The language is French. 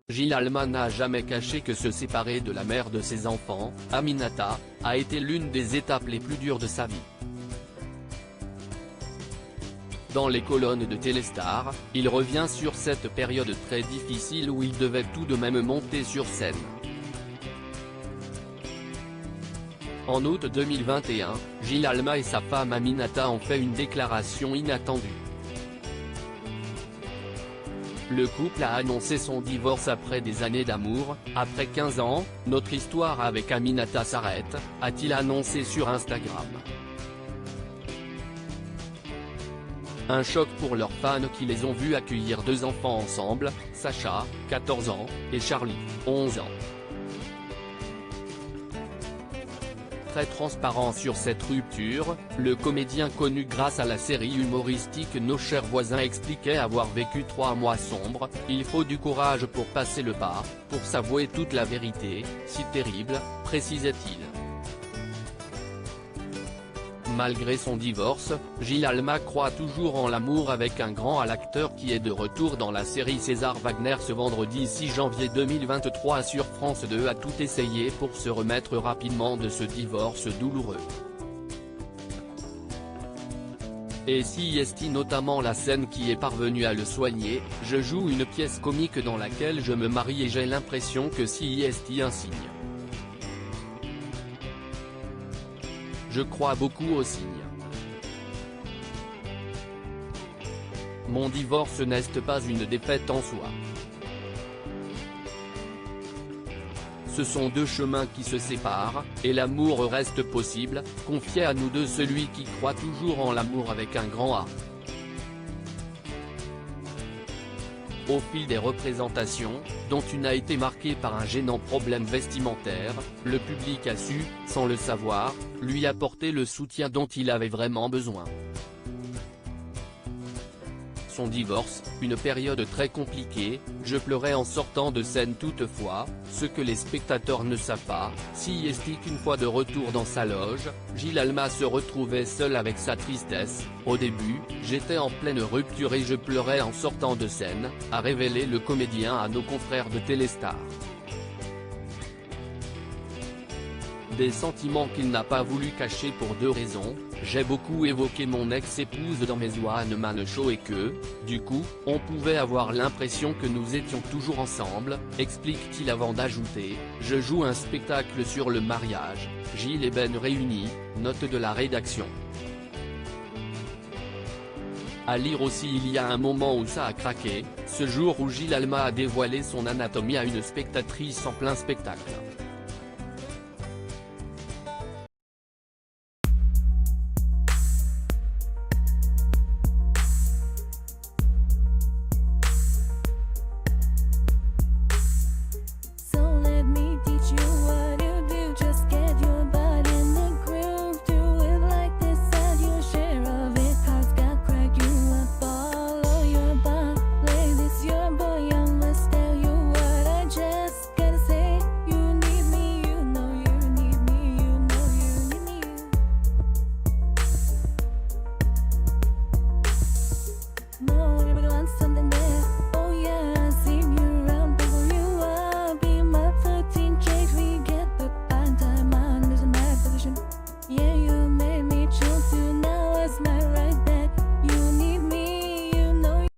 Gilles Alma n'a jamais caché que se séparer de la mère de ses enfants, Aminata, a été l'une des étapes les plus dures de sa vie. Dans les colonnes de Téléstar, il revient sur cette période très difficile où il devait tout de même monter sur scène. En août 2021, Gilles Alma et sa femme Aminata ont fait une déclaration inattendue. Le couple a annoncé son divorce après des années d'amour. Après 15 ans, notre histoire avec Aminata s'arrête, a-t-il annoncé sur Instagram. Un choc pour leurs fans qui les ont vus accueillir 2 enfants ensemble, Sacha, 14 ans, et Charlie, 11 ans. Très transparent sur cette rupture, le comédien connu grâce à la série humoristique Nos chers voisins expliquait avoir vécu 3 mois sombres. Il faut du courage pour passer le pas, pour s'avouer toute la vérité, si terrible, précisait-il. Malgré son divorce, Gilles Alma croit toujours en l'amour avec un grand A. L'acteur qui est de retour dans la série César Wagner ce vendredi 6 janvier 2023 sur France 2 a tout essayé pour se remettre rapidement de ce divorce douloureux. Et si est notamment la scène qui est parvenue à le soigner. Je joue une pièce comique dans laquelle je me marie et j'ai l'impression que si est un signe. Je crois beaucoup aux signes. Mon divorce n'est pas une défaite en soi. Ce sont 2 chemins qui se séparent, et l'amour reste possible, confiait à nous deux celui qui croit toujours en l'amour avec un grand A. Au fil des représentations, dont une a été marquée par un gênant problème vestimentaire, le public a su, sans le savoir, lui apporter le soutien dont il avait vraiment besoin. Son divorce, une période très compliquée, je pleurais en sortant de scène toutefois, ce que les spectateurs ne savent pas, si est qu'une fois de retour dans sa loge, Gilles Alma se retrouvait seul avec sa tristesse. Au début, j'étais en pleine rupture et je pleurais en sortant de scène, a révélé le comédien à nos confrères de Téléstar. Des sentiments qu'il n'a pas voulu cacher pour 2 raisons. J'ai beaucoup évoqué mon ex-épouse dans mes One Man Show et que, du coup, on pouvait avoir l'impression que nous étions toujours ensemble, explique-t-il avant d'ajouter, je joue un spectacle sur le mariage, Gilles et Ben réunis, note de la rédaction. À lire aussi il y a un moment où ça a craqué, ce jour où Gilles Alma a dévoilé son anatomie à une spectatrice en plein spectacle.